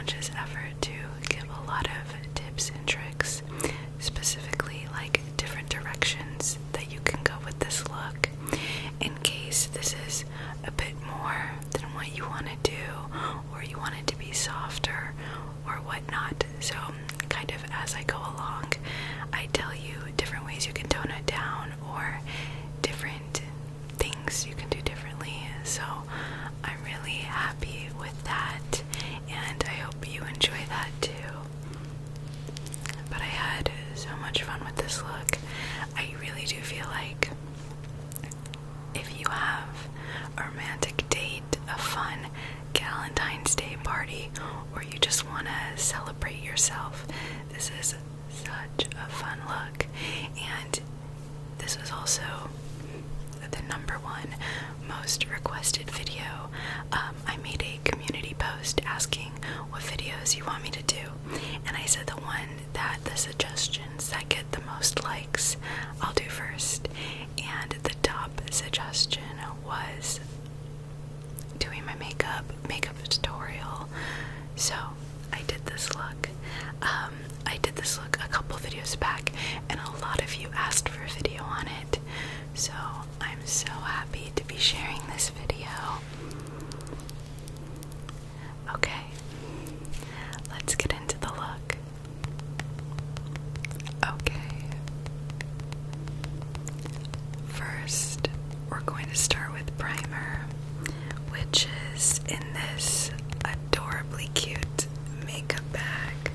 conscious effort to give a lot of tips and tricks, specifically like different directions that you can go with this look, in case this is a bit more than what you want to do, or you want it to be softer or whatnot. So kind of as I go along, I tell you different ways you can tone it down, or different things you can do differently. So I'm really happy with that, and I hope you enjoy that too. But I had so much fun with this look. I really do feel like if you have a romantic date, a fun Valentine's Day party, or you just want to celebrate yourself, this is such a fun look. And this was also the #1 most requested video. I made a community post asking what videos you want me to do, and I said the suggestions that get the most likes I'll do first. And the top suggestion was doing my makeup tutorial. So I did this look. I did this look a couple videos back, and a lot of you asked for a video on it. So I'm so happy to be sharing this video. Okay, let's get into the look. Okay. First, we're going to start with primer, which is in this adorably cute makeup bag.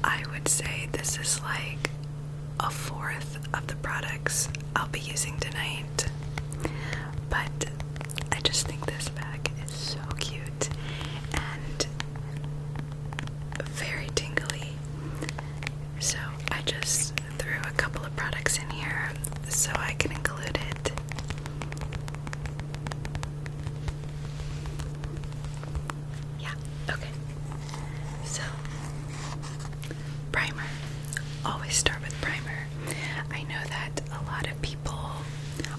I would say this is like a fourth of the products I'll be using tonight, but I just think this bag is so cute and very tingly. So I just threw a couple of products in here so I can include it. Yeah, okay. So, primer. Always start with primer. I know that a lot of people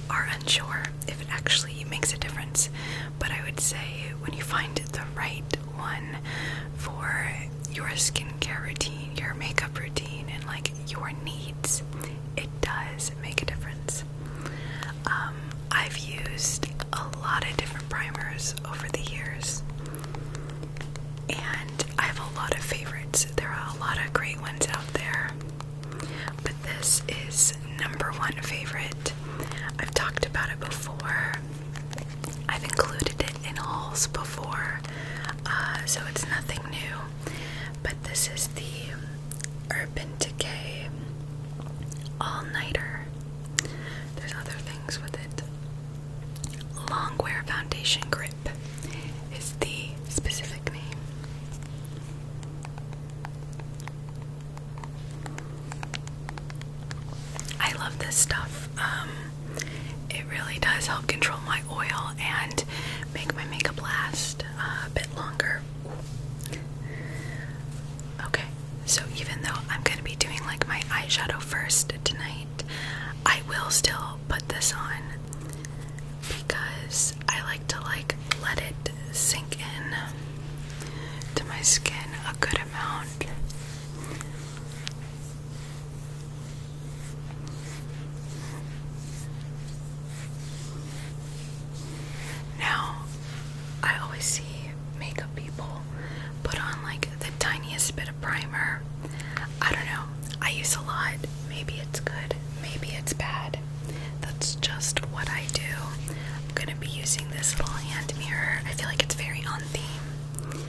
are unsure if it actually makes a difference, but I would say when you find the right one for your skincare routine, your makeup routine, and like your needs, it does make a difference. I've used a lot of different primers over the years, and I have a lot of favorites. There are a lot of great ones out there, but this is #1 favorite. I've talked about it before. I've included it in hauls before, so it's nothing new. But this is the Urban Decay All-Nighter. There's other things with it. Long Wear Foundation Grip is the specific name. I love this stuff. It really does help control my oil and make my makeup last a bit longer. Okay, so even though I'm going to be doing like my eyeshadow first tonight, I will still put this on because I like to let it sink in to my skin a good amount. Now, I always see makeup people put on like the tiniest bit of primer. I don't know. I use a lot. Maybe it's good. Maybe it's bad. That's just what I do. I'm going to be using this little hand mirror. I feel like it's very on theme.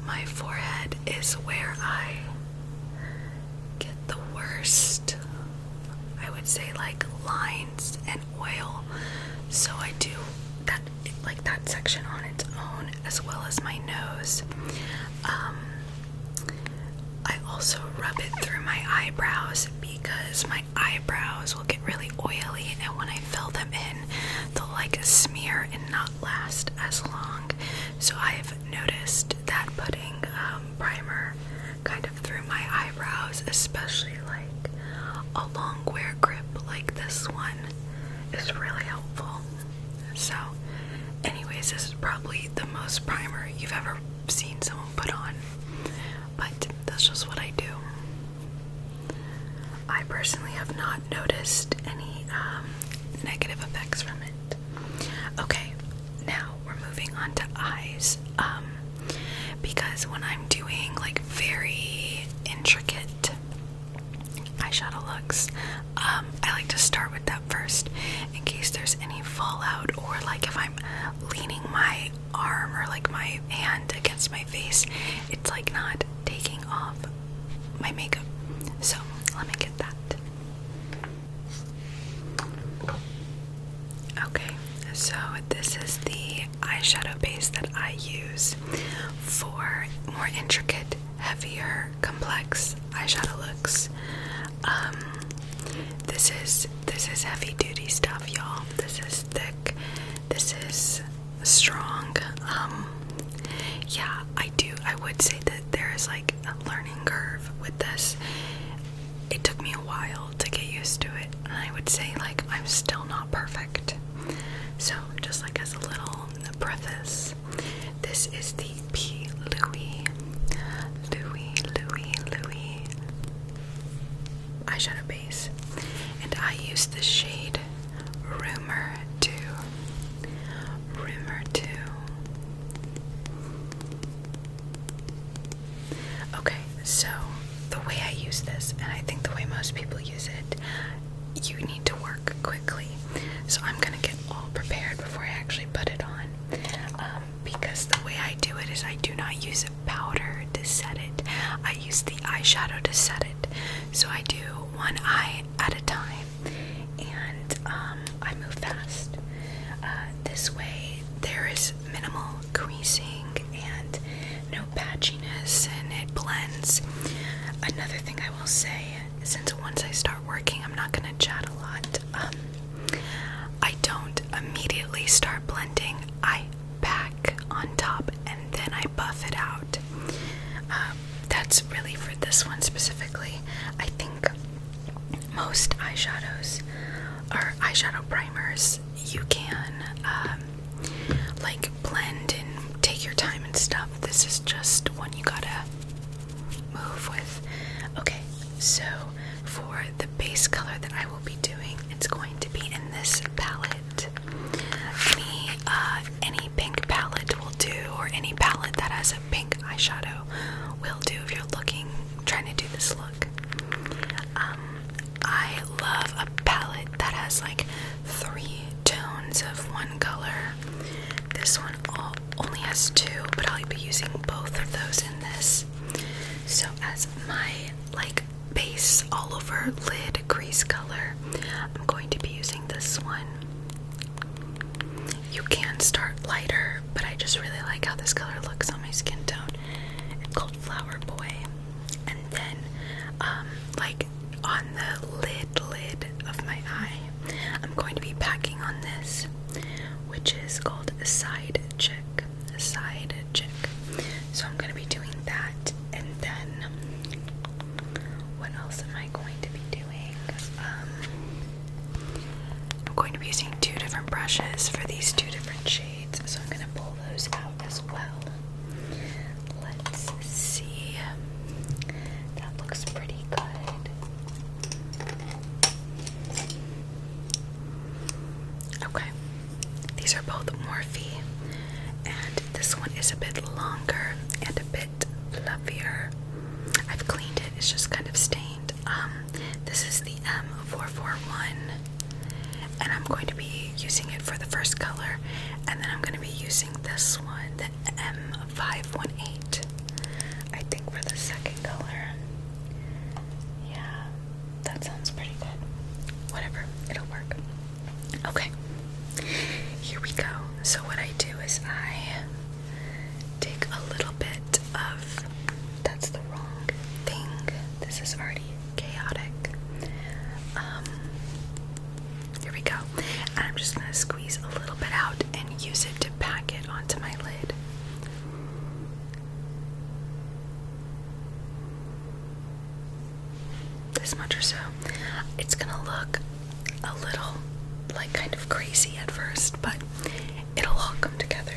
My forehead is where I get the worst, I would say, like lines and oil. So I do that, like that section on its own, as well as my nose. I also rub it through my eyebrows because my eyebrows will get really oily, and when I fill them in, they'll like smear and not last as long. So I've noticed that putting primer kind of through my eyebrows, especially like a long wear grip like this one, is really helpful. eyes, this is probably the most primer you've ever seen someone put on. But that's just what I do. I personally have not noticed any negative effects from it. Okay, now we're moving on to eyes. Because when I'm doing like very intricate eyeshadow looks, I like to start with that first in case there's any fallout, or like if I'm leaning my arm or like my hand against my face, it's like not taking off my makeup. So let me get that. Okay, so this is the eyeshadow base that I use for more intricate, heavier, complex eyeshadow looks. This is heavy duty stuff, y'all. This is thick. This is strong. Yeah, I would say that there is like a learning curve with this. It took me a while to get used to it, and I would say like I'm still not perfect. So just like as a little preface, this is the P. Louis eyeshadow base, and I use the shade Rumor 2. Okay, so the way I use this, and I think the way most people use it, you need to work quickly. So I'm gonna get all prepared before I actually put it on, because the way I do it is I do not use a powder to set it. I use the eyeshadow to set it. So I do one eye at a time, and I move fast. This way there is minimal creasing and no patchiness, and it blends. Another thing I will say, since once I start working, I'm not gonna chat a lot. I don't immediately start blending. I pack on top and then I buff it out. That's really for this one specifically. I think most eyeshadows or eyeshadow primers, you can like blend and take your time and stuff. This is just one you gotta move with. Okay, so for the base color that I will be doing, it's going to be in this palette. Any pink palette will do, or any palette that has a pink eyeshadow will do if you're trying to do this look. I love a palette that has like 3 tones of one color. This one only has 2, but I'll be using both of those in this. So as my like base all over lid crease color, I'm going to be using this one. You can start lighter, but I just really like how this color looks on my skin tone. It's called Flower Boy. And then like on the lid of my eye, I'm going to be packing on this, which is called a side check. So I'm going to be doing that, and then what else am I going to be doing? I'm going to be using 2 different brushes for these 2 different shades, so I'm going to pull those out as well. Let's see. That looks pretty good. Okay, these are both Morphe, and this one is a bit longer and a bit fluffier. I've cleaned it, it's just kind of stained. This is the M441, and I'm going to be using it for the first color, and then I'm going to be using this one, the M518, I think, for the second color. Yeah, that sounds pretty good. Whatever, it'll work. Okay, here we go. So what I do is I take a little bit of, that's the wrong thing, this is already chaotic. Here we go, and I'm just going to squeeze a little bit out and use it to pack it onto my lid. This much or so. It's gonna look a little like kind of crazy at first, but it'll all come together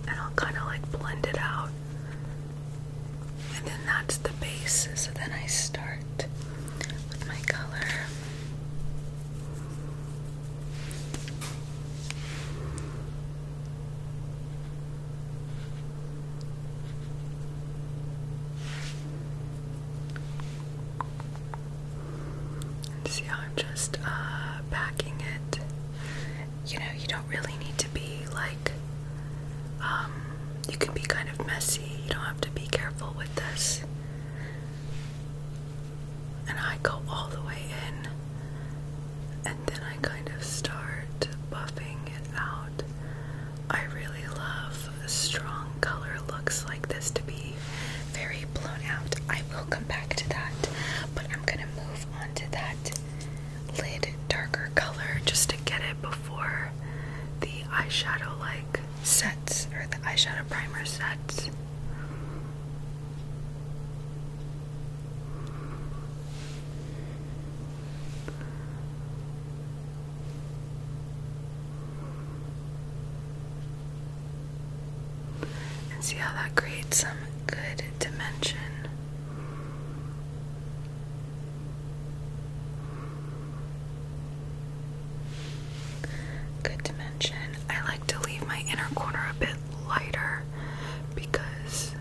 and I'll kind of like blend it out, and then that's the base. So then I start with my color. See how I'm just packing it. You know, you don't really need to be like, you can be kind of messy. You don't have to be careful with this. And I go all the way in, and then I kind of start buffing it out. I really love strong color looks like this to be very blown out. I will come back to that, but I'm gonna move on to that lid darker color just to get it before the eyeshadow like sets, or the eyeshadow primer sets. And see how that creates some good dimension. Good dimension. I like to leave my inner corner a bit lighter because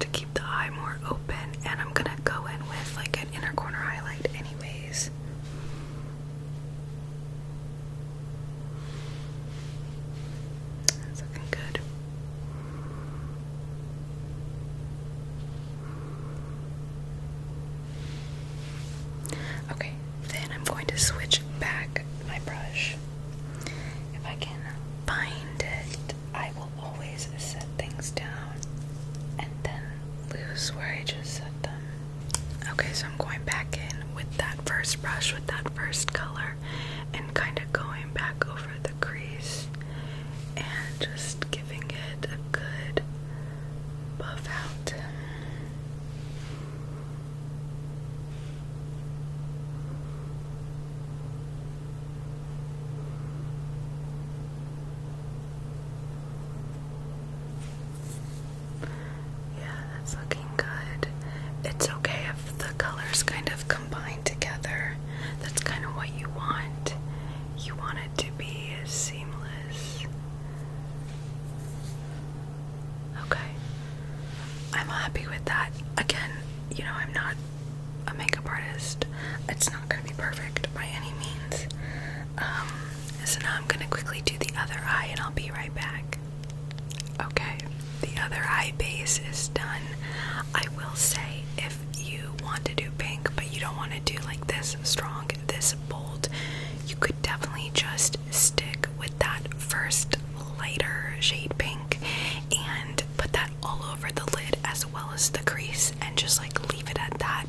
to keep the eye more open, and I'm gonna go in with like an inner corner highlight anyways. That's looking good. Okay, then I'm going to switch back my brush. If I can find it, I will always set things down and then lose where I just set them. Okay, so I'm going back in with that first brush, with that first color, and kind of going back over the crease and just giving it a good buff out. Yeah, that's looking good. It's okay if the colors kind of combine together. That's kind of what you want. You want it to be seamless. Okay. I'm happy with that. Again, you know, I'm not a makeup artist. It's not going to be perfect by any means. So now I'm going to quickly do the other eye and I'll be right back. Okay, the other eye base is done. I will say, if you want to do pink, but you don't want to do like this strong, this bold, you could definitely just stick with that first lighter shade pink and put that all over the lid as well as the crease, and just like leave it at that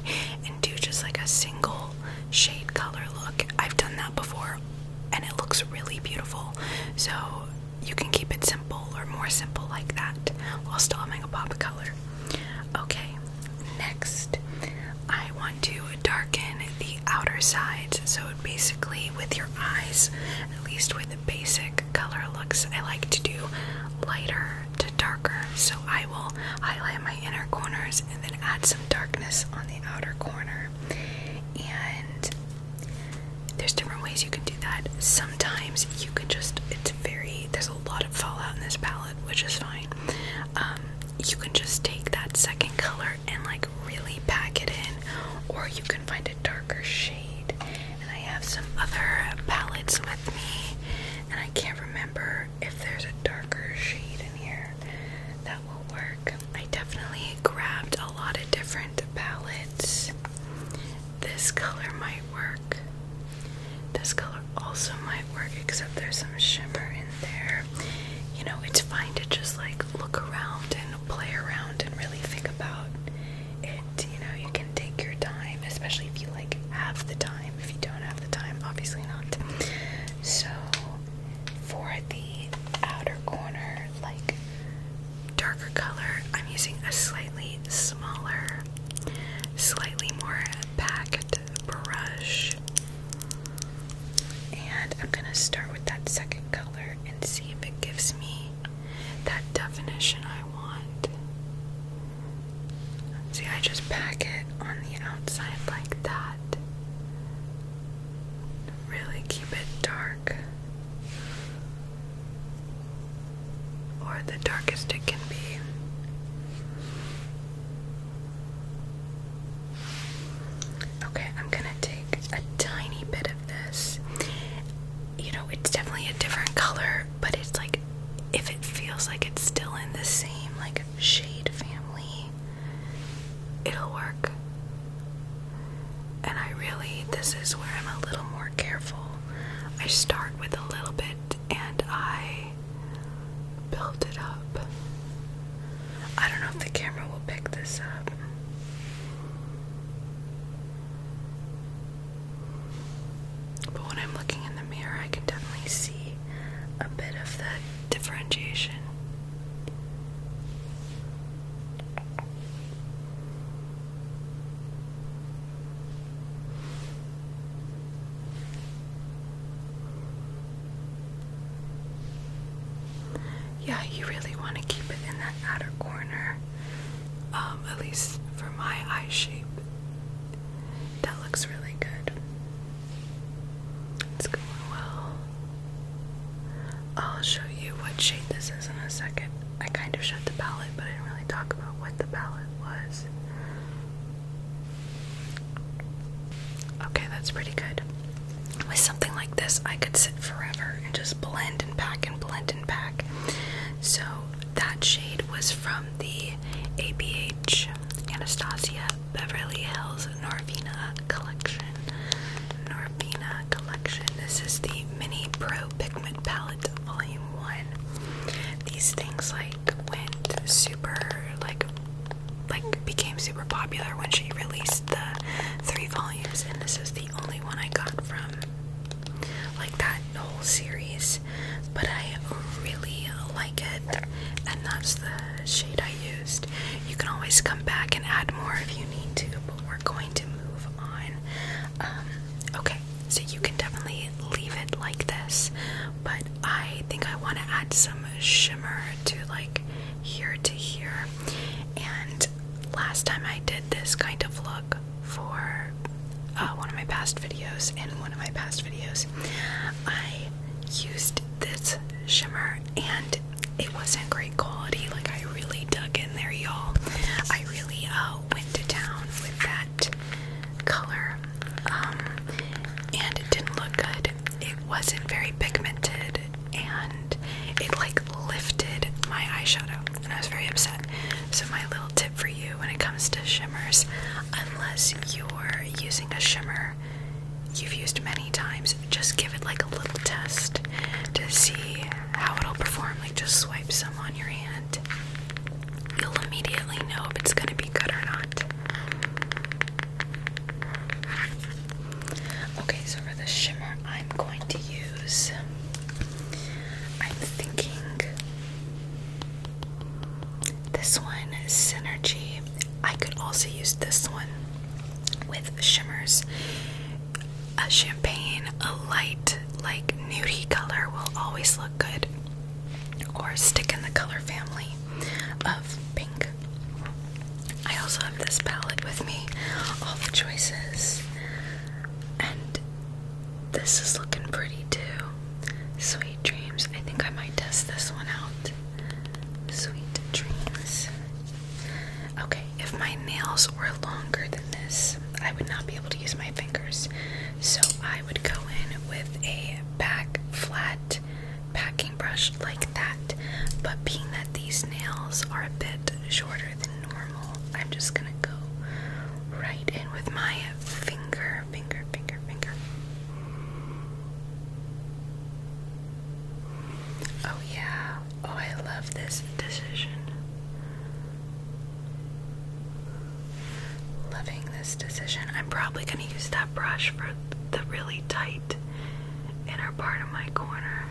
and do just like a single shade color look. I've done that before and it looks really beautiful. So you can keep it simple or more simple like that while still having a pop of color. Okay, next I want to darken the outer sides. So basically with your eyes, at least with the basic color looks, I like to do lighter to darker. So I will highlight my inner corners and then add some darkness on the outer corner. And there's different ways you can do that. Sometimes you can just, there's a lot of fallout in this palette, which is fine. You can just take that second color and like really pack it in, or you can find a darker shade. And I have some other palettes with me, and I can't remember if there's a darker shade in here that will work. I definitely grabbed a lot of different palettes. This color might work. This color also might work, except there's some shimmer in there. You know, it's fine to just like look around and play around and really think about it. You know, you can take your time, especially if you like have the time. If you don't have the time, obviously not. So for the outer corner, like darker color, I'm using a slightly smaller, slightly more packed brush. And I'm gonna start with that second color and see if it gives me that definition I want. See, I just pack it on the outside like that. Really keep it dark. Or the darkest it can be. Okay, I'm gonna take a tiny bit of this. You know, it's definitely a different color, but it's like, if it feels like it's still in the same, like, shade family, it'll work. And this is where I'm a little more careful. I start with a little bit and I build it up. I don't know if the camera will pick this up. But when I'm looking in the mirror, I can definitely see a bit of the differentiation. Yeah, you really want to keep it in that outer corner, at least for my eye shape. That looks really good. It's going well. I'll show you what shade this is in a second. I kind of showed the palette, but I didn't really talk about what the palette was. Okay, that's pretty good. With something like this, I could sit forever and just blend and pack and blend and pack. So that shade was from the ABH Anastasia Beverly Hills Norvina collection. This is the Mini Pro Pigment Palette Volume 1. These things went super became super popular when she released the 3 volumes, and this is the only one I got from that whole series. But I really like it, and that's the shade I used. You can always come back and add more if you need to, but we're going to move on. Okay, so you can definitely leave it like this, but I think I want to add some shimmer to here to here. And last time I did this kind of look for one of my past videos, I used this shimmer and it wasn't great quality. I really dug in there, y'all. I really went to town with that color, and it didn't look good. It wasn't very pigmented, and it lifted my eyeshadow, and I was very upset. So my little tip for you when it comes to shimmers, unless you're using a shimmer you've used many times, just give it a little test to see how it'll perform. Just swipe some on your hand. You'll immediately know if it's gonna be good or not. Okay, so for the shimmer I'm going to use, I'm thinking this one, Synergy. I could also use this one with shimmers. A champagne, a light, nudie color will always look good. Or stick in the color family of pink. I also have this palette with me, all the choices. And this is looking pretty too. Sweet Dreams. I think I might test this one out. Sweet Dreams. Okay, if my nails were longer than this, I would not be able to use my fingers. So I would go in with a flat packing brush like that. But being that these nails are a bit shorter than normal, I'm just gonna go right in with my finger. Oh yeah. Oh, I love this decision. Loving this decision. I'm probably gonna use that brush for the really tight inner part of my corner.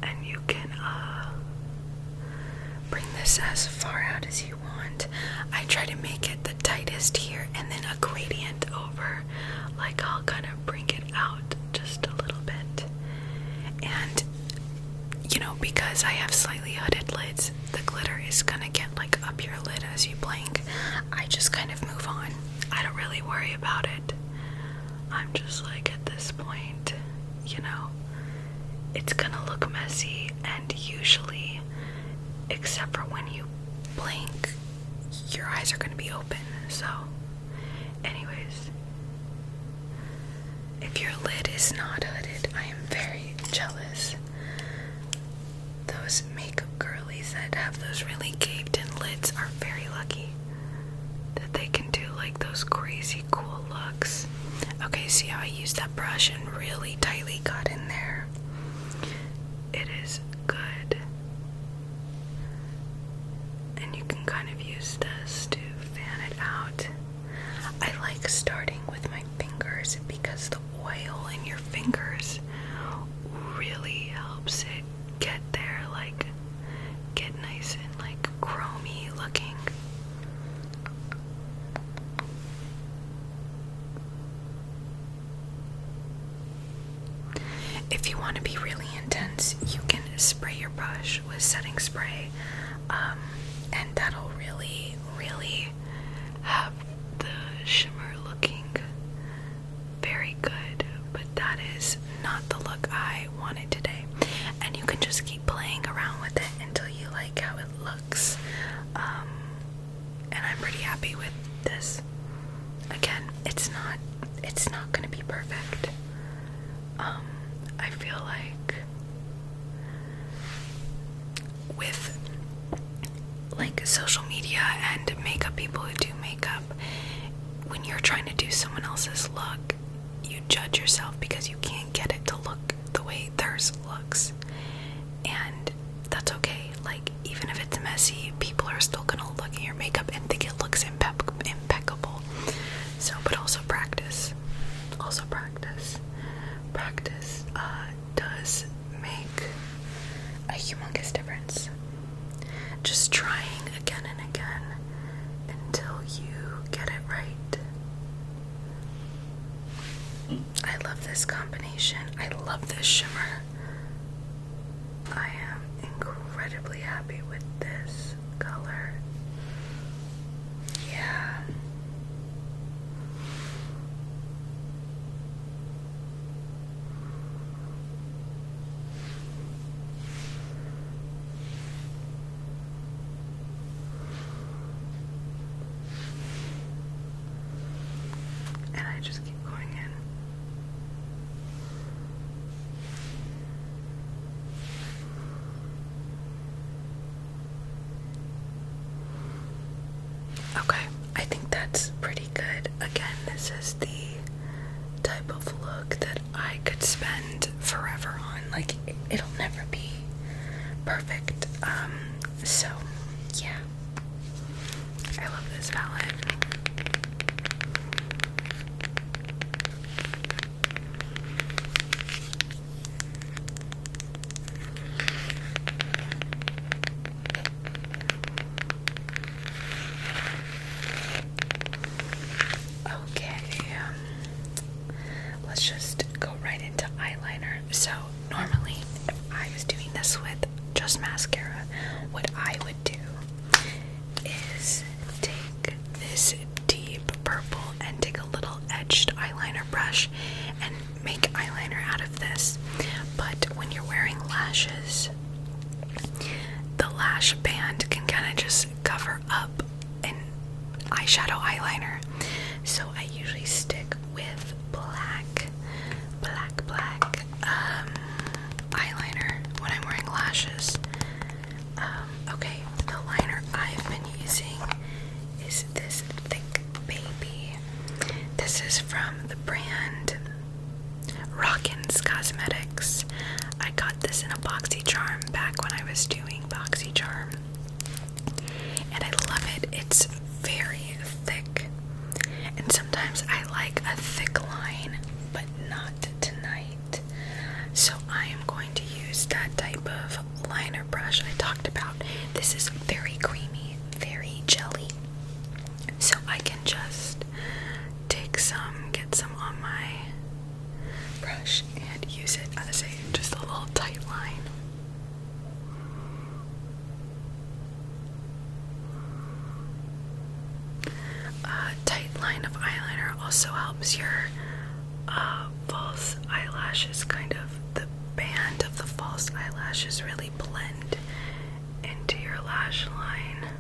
And you can bring this as far out as you want. I try to make it the tightest here and then a gradient over. I'll kind of bring it out just a little bit. And because I have slightly hooded lids, the glitter is gonna get like up your lid as you blink. I just kind of move on. I don't really worry about it. I'm just like, at this point, you know, it's gonna look messy, and usually, except for when you blink, your eyes are gonna be open. So anyways, if your lid is not hooded, I am very jealous. Those makeup girlies that have those really caved in lids are very lucky that they can do like those crazy cool looks. Okay, see how I used that brush and really tightly got in there? It is good. And you can kind of use this to fan it out. I like starting with my fingers because the oil in your fingers really helps it get there, like get nice and like chromy looking. If you want to be really intense, you can spray your brush with setting spray, and that'll really, really have the shimmer looking very good, but that is not the look I wanted today. And you can just keep playing around with it until you like how it looks, and I'm pretty happy with this. Again, it's not gonna be perfect. I feel like with like social media and makeup people who do makeup, when you're trying to do someone else's look, you judge yourself because you can't get it to look the way theirs looks. And that's okay. Like, even if it's messy, people are still gonna look at your makeup and think it looks impeccable. So, but also practice. Practice does make a humongous difference. Just trying again and again until you get it right. I love this combination. I love this shimmer. I am incredibly happy with this color. Yeah. And I just keep going in. Okay, I think that's pretty good. Again, this is the type of look that I could spend forever on. Like, it'll never be perfect. So, yeah. I love this palette. Let's just go right into eyeliner. So normally, if I was doing this with just mascara, what I would do is take this deep purple and take a little edged eyeliner brush and make eyeliner out of this. But when you're wearing lashes, the lash band can kind of just cover up an eyeshadow eyeliner. So I usually stick with black eyeliner when I'm wearing lashes. Okay, the liner I've been using is this thick baby. This is from the brand Rockins Cosmetics. I got this in a BoxyCharm back when I was doing BoxyCharm, and I love it. It's very thick, and sometimes I like a thick line, but not tonight. So I am going to use that type of liner brush I talked about. This is very creamy, very jelly. So I can just take some, get some on my brush and use it as just a little tight line. also helps your false eyelashes, kind of the band of the false eyelashes really blend into your lash line.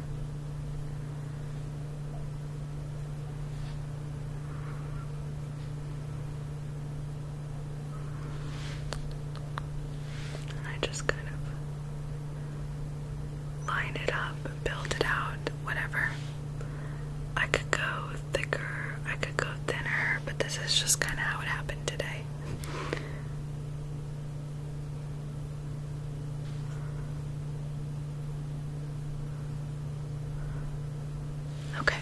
And I just kind of line it up, build it out, whatever. I could go thicker, I could go thinner, but this is just kind of how it happened today. Okay,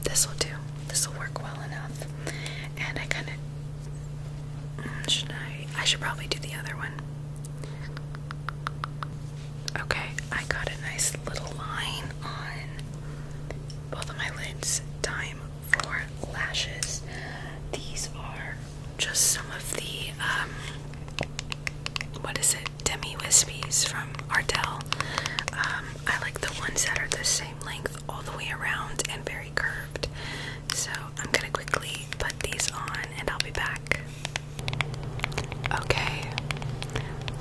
this will do. This will work well enough. And I kind of I should probably do the other one. Okay, I got a nice little line on both of my lids. Time for lashes. These are just some of the what is it, demi wispies from Ardell. I like the ones that are the same length all the way around and very curved. So I'm gonna quickly put these on and I'll be back. Okay,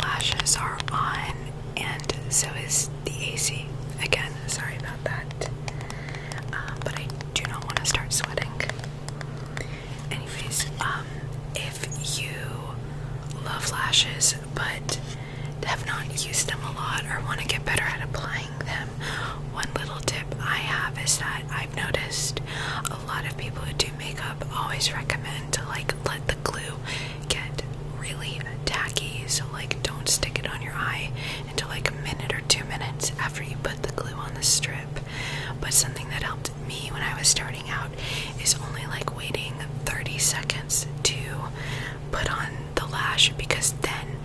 lashes are on, and so is the AC. Again, sorry about that. But I do not want to start sweating. Anyways, if you love lashes but have not used them a lot or want to get better at applying them, one little tip I have is that I've noticed a lot of people who do makeup always recommend to like let the glue get really tacky, so like don't stick it on your eye until like a minute or 2 minutes after you put the glue on the strip. But something that helped me when I was starting out is only like waiting 30 seconds to put on the lash, because then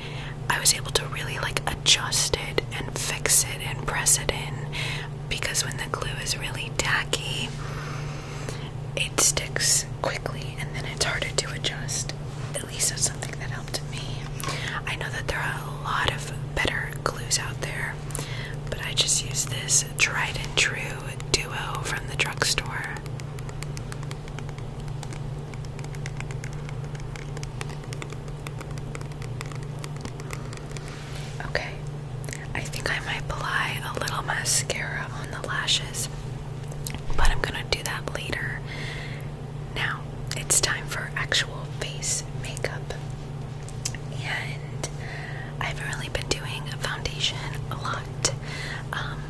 I was able to really like adjust it and fix it and press it in, because when the glue is really tacky, it sticks quickly and then it's harder to adjust. At least that's something that helped me. I know that there are a lot of better glues out there, but I just use this tried and true duo from the drugstore. Okay, I think I might apply a little mascara on the lashes, but I'm gonna do that later. Now, it's time for actual face makeup. And I haven't really been doing foundation a lot.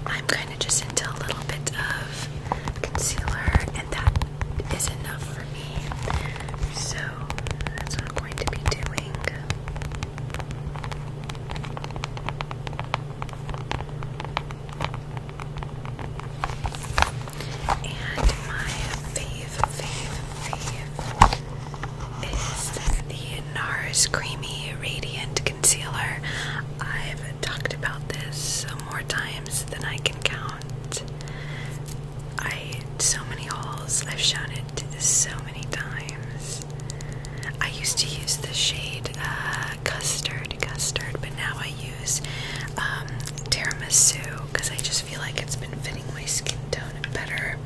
I'm kind of just into a little bit of concealer, and that is enough for me. So that's what I'm going to be doing. And my fave is the NARS Creamy Radiant Concealer. I've talked about this more times than I can count. So many hauls, I've shown it so many times. I used to use the shade custard, but now I use tiramisu, because I just feel like it's been fitting my skin tone better.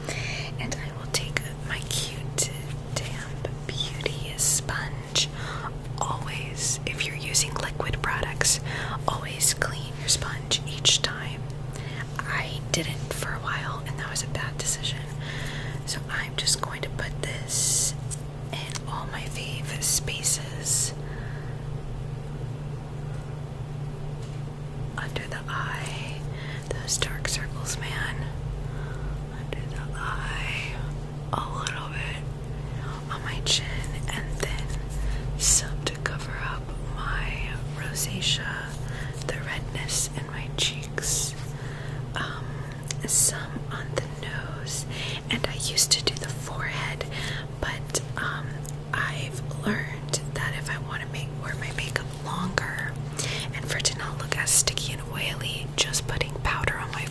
And I will take my cute damp beauty sponge. Always, if you're using liquid products, always clean your sponge each time. I didn't for a while, and that was a bad decision. So I'm just going to put this in all my fave spaces. Under the eye, those dark circles, man. Under the eye, a little bit on my chin, and then some to cover up my rosacea, the redness in my cheeks. Some on the nose, and I used to do the forehead, but I've learned that if I want to wear my makeup longer and for it to not look as sticky and oily, just putting powder on my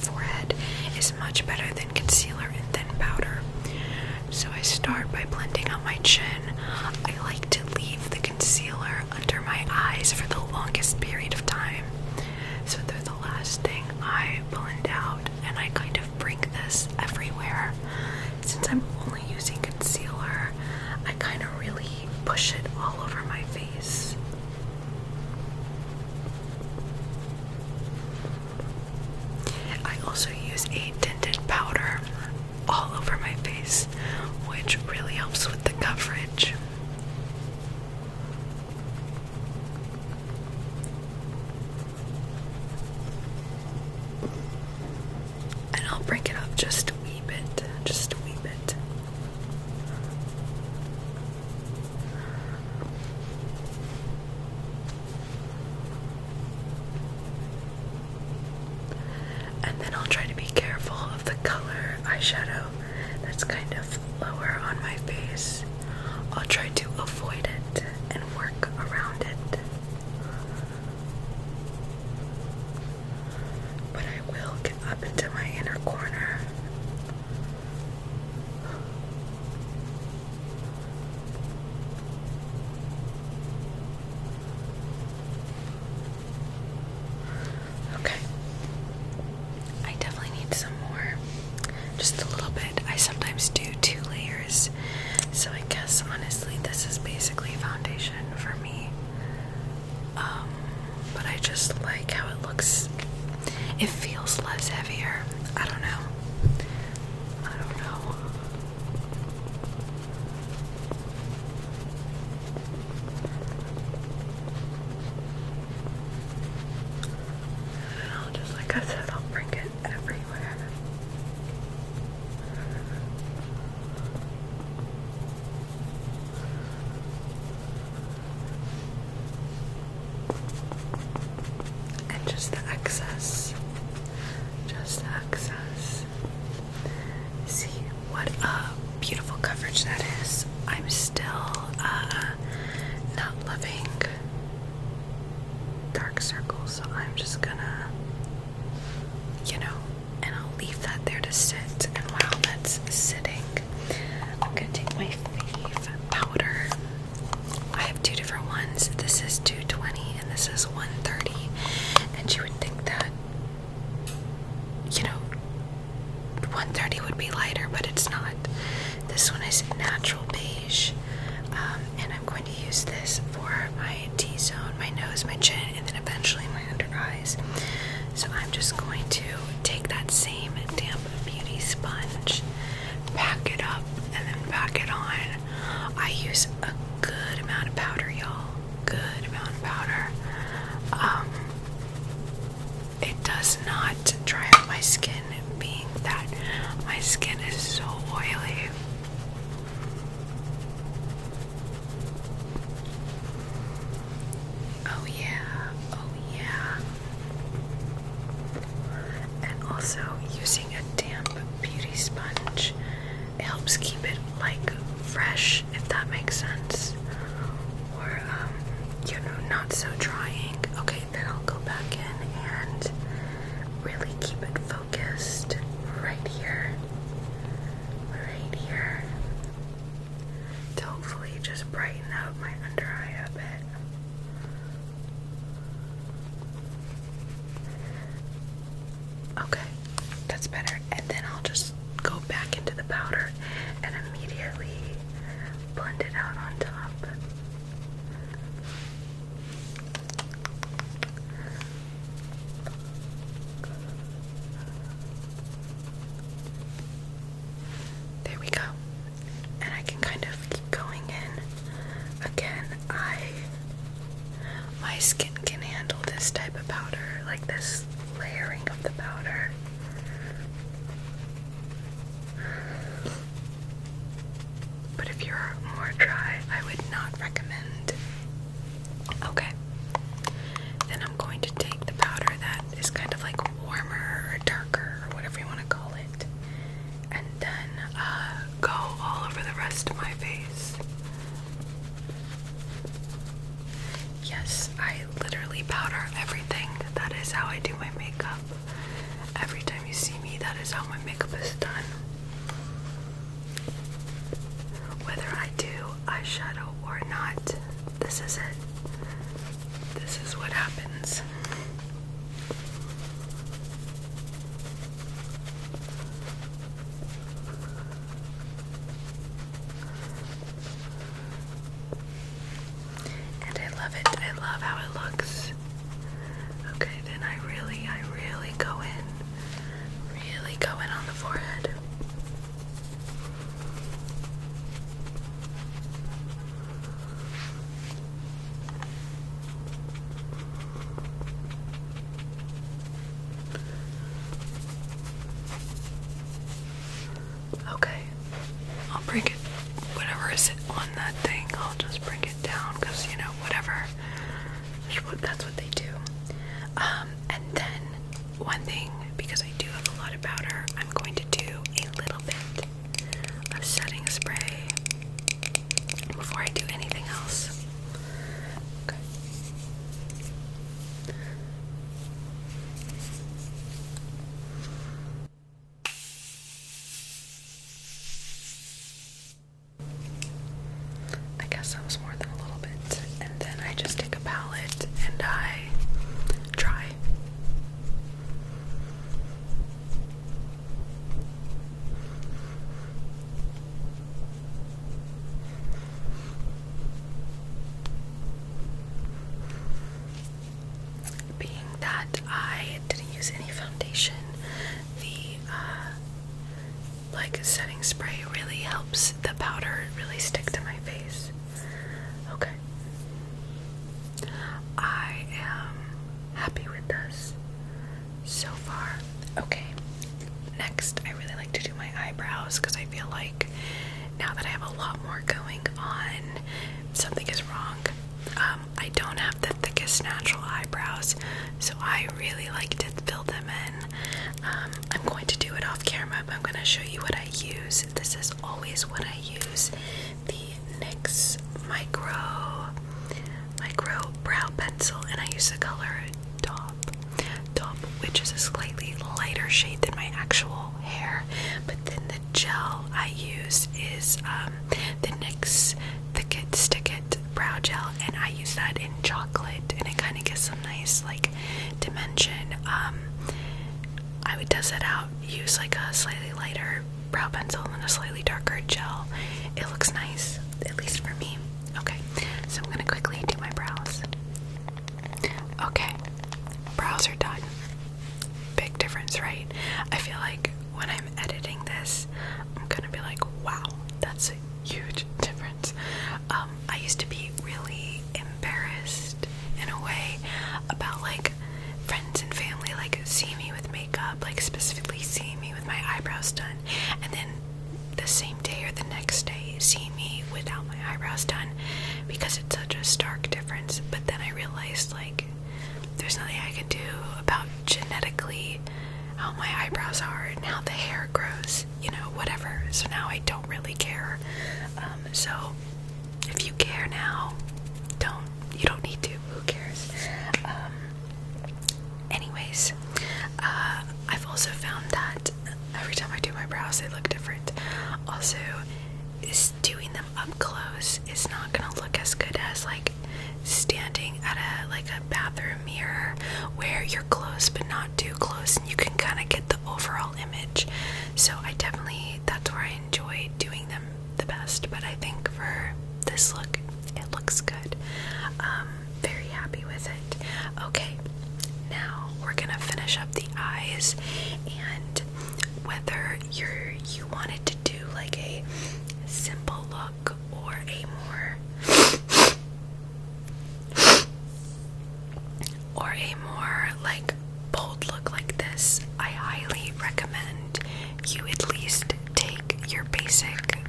just a wee bit, just a wee bit. And then I'll try to be careful of the color eyeshadow that's kind of lower on my face. I'll try to avoid it and work around it. But I will get up into my inner corner. Okay. I definitely need some more. Just a little bit. I sometimes do 2 layers. So I guess honestly this is basically foundation for me. But I just like how it looks. It feels less heavier. I don't know. I don't know. And I'll just, like I said, I'll bring it everywhere. And just the excess. Just excess. See what a beautiful coverage that is. I'm still not loving dark circles, so I'm just gonna, and I'll leave that there to sit. And while that's sitting, I'm gonna take my fave powder. I have 2 different ones. This is 220 and this is 130. And you would think that 130 would be lighter, but it's not. This one is natural beige, and I'm going to use this for my T-zone, my nose, my chin, and then eventually my under eyes. So I'm just going to take that same damp beauty sponge, pack it up, and then pack it on. I use a good amount of powder, y'all. Good amount of powder. It does not dry out my skin, being that my skin is so oily. Oh yeah, oh yeah. And also using a damp beauty sponge, it helps keep it like fresh, if that makes sense. Or not so drying. Okay, then I'll go back in and really keep it focused right here. Right here. To hopefully just brighten up my under eye a bit. Okay, that's better. And then I'll just go back into the powder and immediately blend it out on top. There we go. And I can kind of keep going in. Again, my skin can handle this type of powder, like this layering of the powder. But if you're more dry, I would not recommend. Okay. Then I'm going to take the powder that is kind of like warmer or darker or whatever you want to call it, and then go all over the rest of my face. Yes, I literally powder everything. That is how I do my makeup. Every time you see me, that is how my makeup is done. Whether I do eyeshadow or not, this is it. This is what happens. And I love it. I love how it looks. Okay, then I really go in. Really go in on the forehead. Okay, I'll bring it, whatever is on that thing, I'll just bring it down, because, you know, whatever, that's what they do. And then, one thing, because I do have a lot of powder, I'm going to do a little bit of setting spray before I do anything else. Okay. I guess that was more than a little bit. And then I just take a palette and I try. Being that I didn't use any foundation, the like setting spray really helps the powder really stick to my face. Okay. I am happy with this so far. Okay. Next, I really like to do my eyebrows because I feel like now that I have a lot more going on, something is wrong. I don't have the thickest natural eyebrows, so I really like to fill them in. I'm going to do it off camera, but I'm going to show you what I use. This is always what I use. The NYX Micro Brow Pencil, and I use the color Top, which is a slightly lighter shade than my actual hair. But then the gel I use is the NYX Thick It Stick It Brow Gel, and I use that in chocolate, and it kind of gives some nice like dimension. I would test it out, use like a slightly lighter brow pencil and a slightly darker gel. It looks nice, at least for me. Okay, so I'm gonna quickly do my brows. Okay, brows are done. Big difference, right? I feel like when I'm editing this, I'm gonna be like, wow, that's a huge difference. I used to be really embarrassed in a way about like friends and family like seeing me with makeup, like specifically seeing me with my eyebrows done, and then the same day or the next day seeing me without my eyebrows done, because it's such a stark difference. But then I realized like there's nothing I can do about genetically how my eyebrows are and how the hair grows, you know, whatever. So now I don't really care. So if you care now, you don't need to, who cares? Anyways, I've also found that every time I do my brows, they look different. Also, doing them up close is not gonna look as good as like standing at a bathroom mirror where you're close but not too close, and you can kind of get the overall image. So that's where I enjoy doing them the best. But I think for this look, it looks good. Very happy with it. Okay, now we're gonna finish up the eyes, and whether you wanted to do like a simple look or a more like bold look like this, I highly recommend you at least take your basic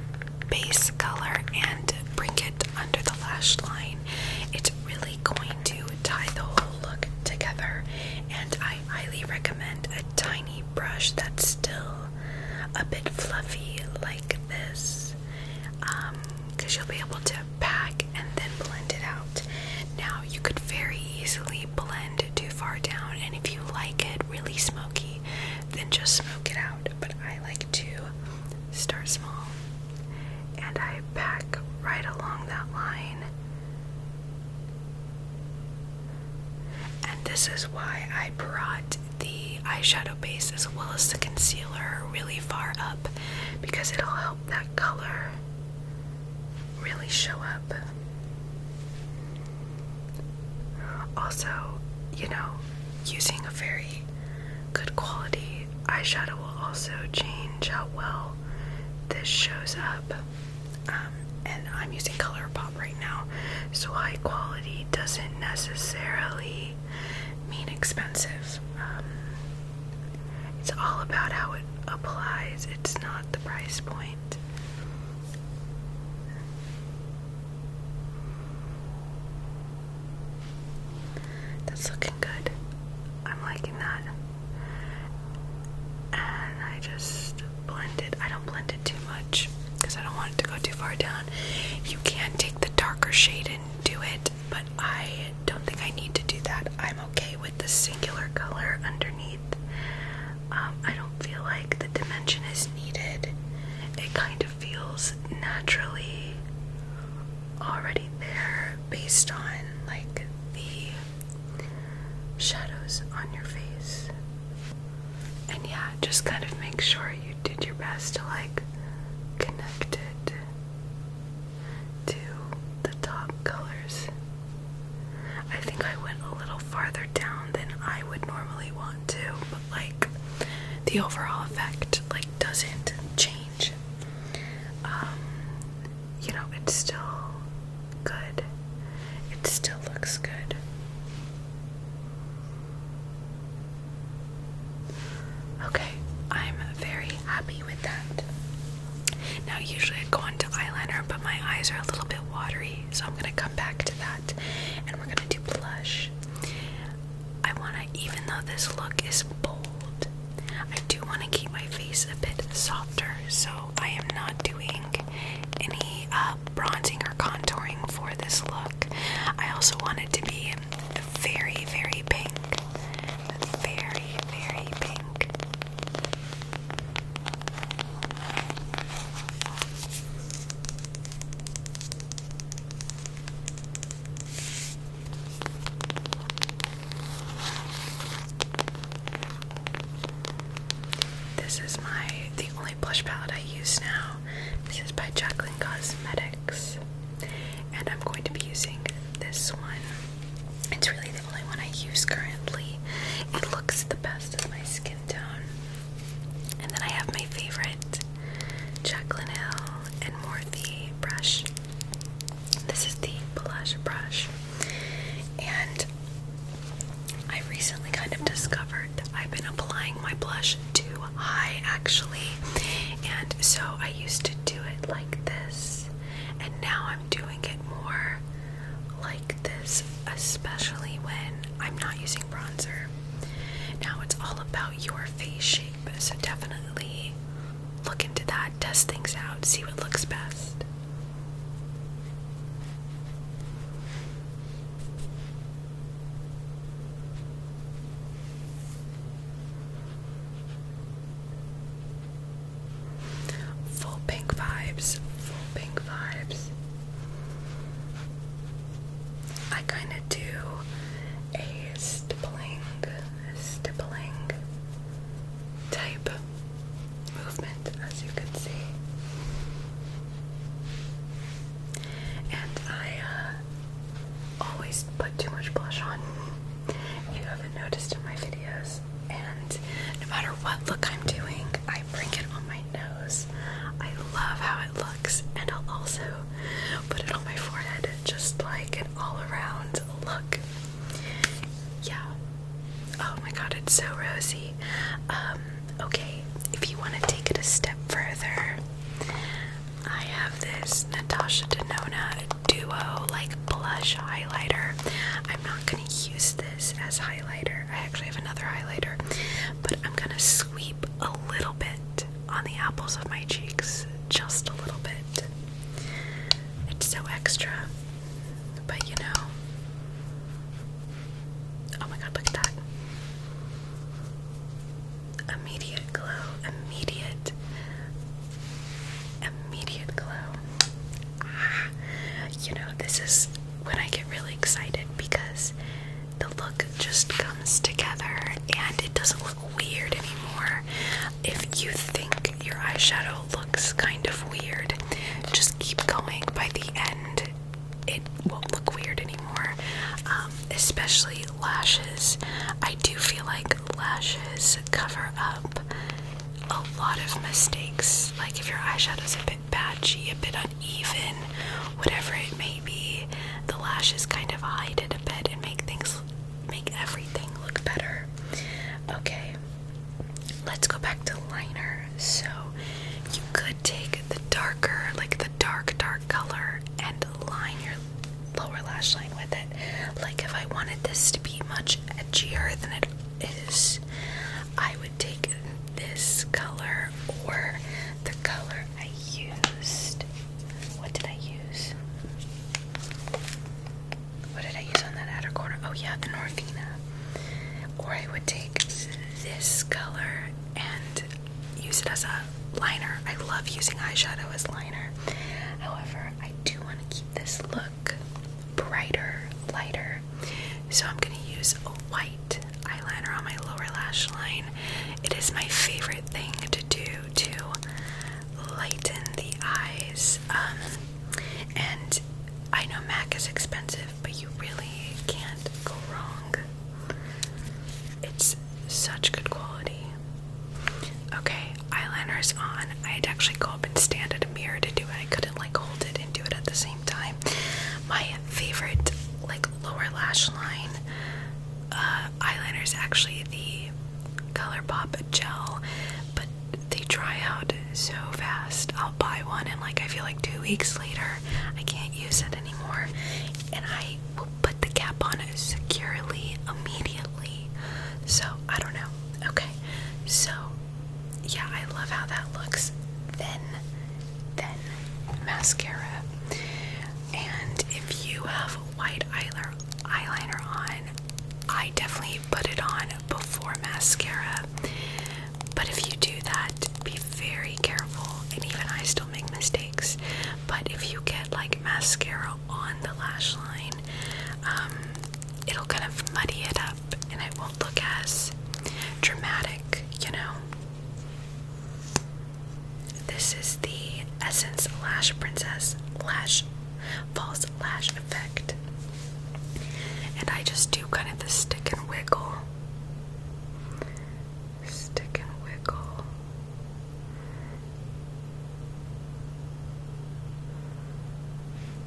base color and bring it under the lash line. It's really going to tie the whole look together, and I highly recommend a tiny brush that's still a bit fluffy like this, because you'll be able to pack and then blend it out. Now you could very easily blend too far down, and if you like it really smoky, then just smoke it out. But I like to start small, and I pack right along that line. And this is why I brought the eyeshadow base as well as the concealer really far up, because it'll help that color really show up. Also, you know, using a very good quality eyeshadow will also change how well this shows up. And I'm using ColourPop right now, so high quality doesn't necessarily mean expensive. It It's all about how it applies. It's not the price point. That's looking good. I'm liking that. And I just blend it. I don't blend it too much because I don't want it to go too far down. You can take the darker shade and do it, but I don't think I need to do that. I'm okay with the singular color underneath. I don't feel like the dimension is needed. It kind of feels naturally already there based on like the shadows on your face. And yeah, just kind of make sure you did your best to like connect it to the top colors. I think I went a little farther down than I would normally want to, but like the overall effect like doesn't change. You know, it's still good. It still looks good. Okay, I'm very happy with that. Now usually I'd go on to eyeliner, but my eyes are a little bit watery, so I'm gonna come back to that and we're gonna do blush. I wanna, even though this look is bold, I do want to keep my face a bit softer, so I am not doing any bronzing or contouring for this look. I also want it to be very, very pink. Very, very pink. This is the only blush palette I use now. This is by Cosmetics, and I'm going to be using this one. It's really the only one I use currently. It looks the best as my skin tone. And then I have my favorite Jaclyn Hill and Morphe brush. This is the blush brush, and I recently kind of discovered I've been applying my blush too high actually, and so I used to do it like this, and now I'm doing it more like this, especially when I'm not using bronzer. Now it's all about your face shape, so definitely look into that, test things out, see what looks best. Full pink vibes, full pink vibes. I kind of do a stippling type movement, as you can see. And I always put too much blush on, if you haven't noticed in my videos. And no matter what look I'm doing, I bring it on my nose. I love how it looks, and I'll also put it on my forehead, just like an all-around look. Yeah. Oh my god, it's so rosy. Okay, if you want to take it a step further, I have this Natasha Denona Duo like blush highlighter. I'm not going to use this as highlighter. I actually have another highlighter, but I'm going to sweep a little bit on the apples of my cheeks, just a little bit. It's so extra, but you know. Oh my god, look at that. Immediate glow, immediate glow. You know, this is when I get really excited because the look just comes together and it doesn't look weird anymore. If you think your eyeshadow looks kind of weird, just keep going. By the end, it won't look weird anymore. Especially lashes. I do feel like lashes cover up a lot of mistakes. Like if your eyeshadow's a bit patchy, a bit uneven, whatever it may be, the lashes kind of hide it a bit and make everything look better. Okay, let's or I would take this color and use it as a liner. I love using eyeshadow as liner. However, I do want to keep this look brighter, lighter. So I'm going to use a white eyeliner on my lower lash line. It is my favorite thing to do to lighten the eyes. And I know MAC is expensive, but you really can't go wrong. It's such good quality. Okay, eyeliner's on. I had to actually go up and stand at a mirror to do it. I couldn't like hold it and do it at the same time. My favorite like lower lash line eyeliner is actually the ColourPop gel, but they dry out so fast. I'll buy one and like I feel like 2 weeks later I can't use it anymore, and I will put the cap on securely immediately. So I don't know. Okay, so yeah, I love how that looks. Then mascara. And if you have white eyeliner on, I definitely put it on before mascara. But if you do that, be very careful. And even I still make mistakes. But if you get like mascara on the lash line, it'll kind of muddy it up and it won't look as dramatic, you know. This is the Essence Lash Princess False Lash Effect. And I just do kind of the stick and wiggle. Stick and wiggle.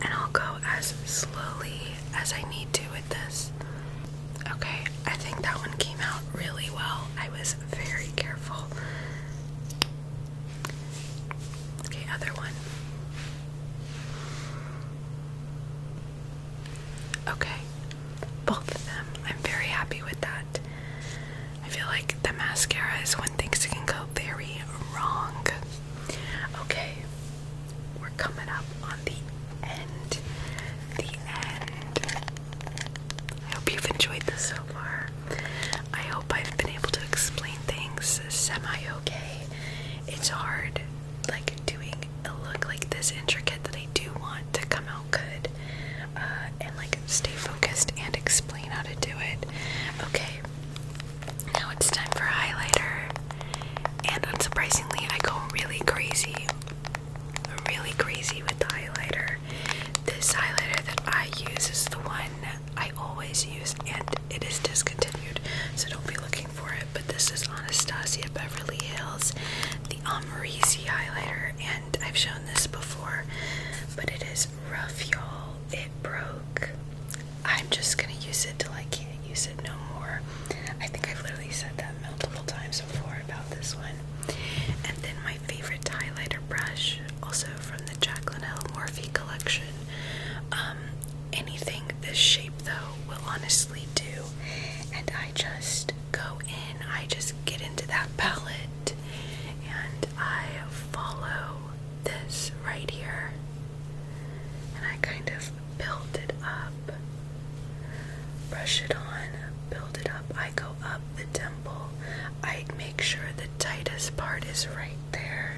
And I'll go as slowly as I need to with this. Okay, I think that one came out really well. I was very careful. Okay, other one. Okay, both of them. I'm very happy with that. I feel like the mascara is when things can go very wrong. Okay, we're coming up on the end. I hope you've enjoyed this so far. I hope I've been able to explain things semi-okay. It's hard, like, doing a look like this intricate that I do want to come out good, and like stay focused and explain how to do it. Okay, now it's time for highlighter, and unsurprisingly I go really crazy with the highlighter. This highlighter that I use is the one I always use, and it is discontinued, so don't be looking for it. But this is Anastasia Beverly Hills, the Amrezy highlighter, and I've shown this before, but it is rough, y'all. It broke. I'm just gonna use it till I can't use it no more. I think I've literally said that multiple times before about this one. And then my favorite highlighter brush, also from the Jaclyn Hill Morphe collection. Anything this shape though will honestly do. And I just go in, I just get into that palette and I follow this right here. And I kind of build it up, brush it on, build it up. I go up the temple. I make sure the tightest part is right there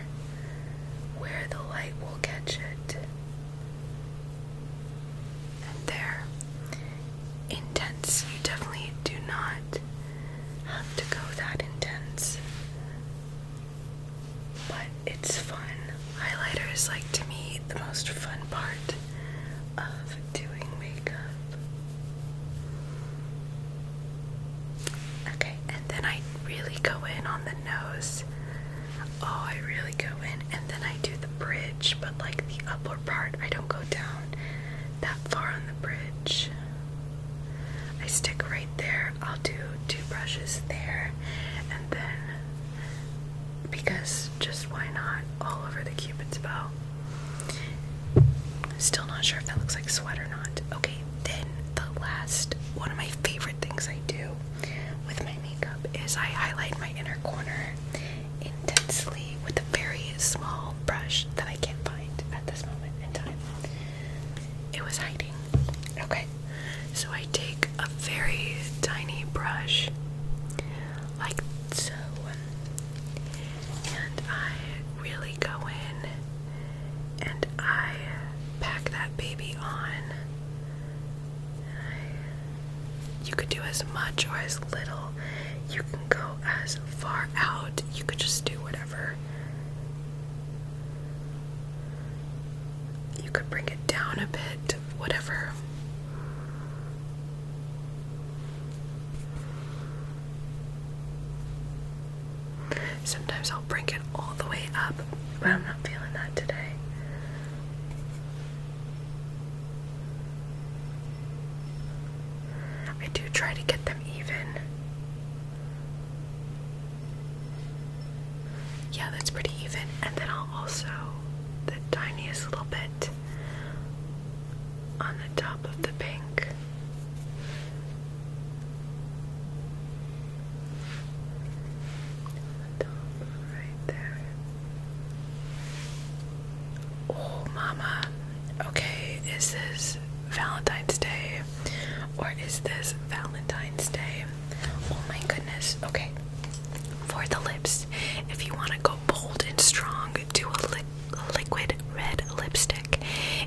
where the light will catch it. And there. Intense. You definitely do not have to go that intense. But it's fun. Highlighter is like, to me, the most fun part of doing makeup. Okay, and then I really go in on the nose. Oh, I really go in, and then I do the bridge, but like the upper part, I don't go down that far on the bridge. I stick right there. I'll do 2 brushes there, and then, because just why not, all over the Cupid's bow. Still not sure if that looks like sweat or not. Okay, then the last, one of my favorite things I do with my makeup is I highlight my inner corner intensely with a very small brush that I can't find at this moment in time. It was hiding. Okay, so I take a very tiny brush you can go as far out. You could just do whatever. You could bring it down a bit, whatever. Sometimes I'll bring it all the way up, but I'm not feeling that today. I do try to get them even. Yeah, that's pretty even. And then I'll also, the tiniest little bit on the top of the pink. Right there. Oh, mama. Okay, is this Valentine's Day or is this Valentine's Day? Oh my goodness. Okay. For the lips, if you want to go bold and strong, do a liquid red lipstick.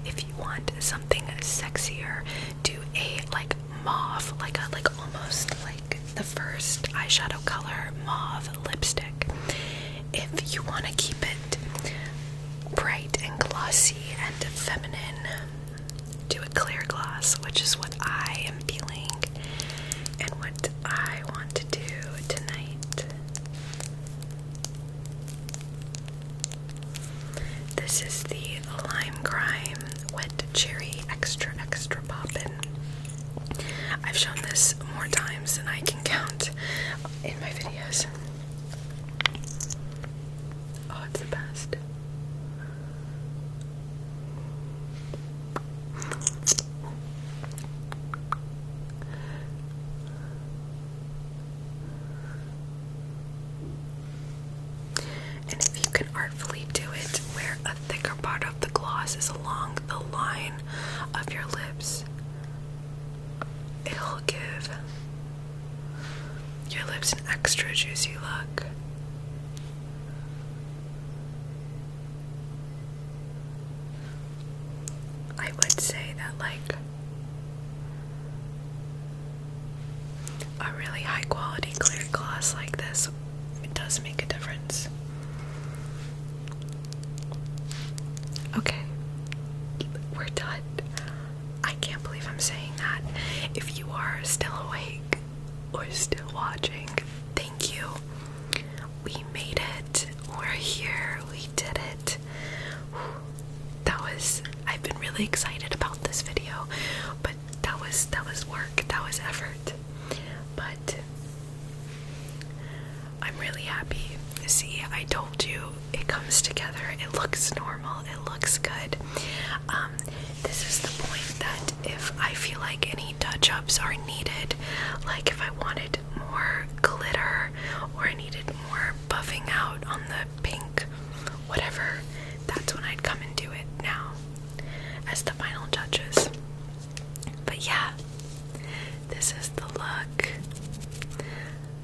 If you want something sexier, do a like mauve, like almost like the first eyeshadow color mauve lipstick. If you want to keep it bright and glossy and feminine, do a clear gloss, which is what I am feeling and what I want to do tonight. This is the Lime Crime Wet Cherry Extra Extra Poppin'. I've shown this more times than I can count in my videos. Oh, it's the best. And if you can artfully do it where a thicker part of the gloss is along the line of your lips, it'll give your lips an extra juicy look. I would say that like a really high quality clear gloss like this, it does make a difference. Okay, we're done. I can't believe I'm saying that. If you are still awake or still watching, thank you. We made it. We're here. We did it. I've been really excited about this video, but that was work. That was effort. But I'm really happy. See, I told you it comes together. It looks normal. It looks good. This is the point that if I feel like any touch-ups are needed, like if I wanted more glitter or I needed more buffing out on the pink, whatever, that's when I'd come and do it now as the final touches. But yeah, this is the look.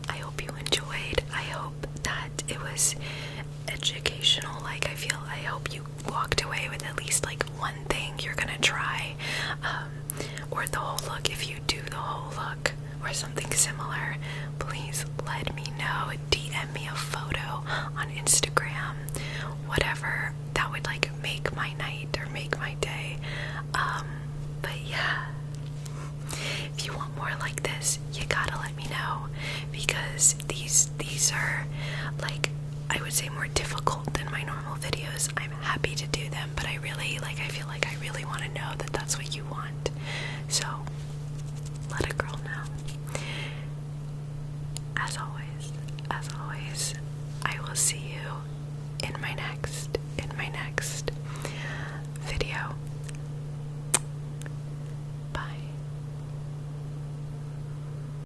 I hope you enjoyed. I hope that it was educational. Like I hope you walked away with at least like one thing you're gonna try, or the whole look. If you do the whole look or something similar, please let me know. DM me a photo on Instagram, whatever. That would like make my night or make my day. But yeah, if you want more like this, you gotta let me know, because these are like, I would say, more difficult than my normal videos. I'm happy to do them, but I feel like I really want to know that that's what you want. So let a girl know. As always, I will see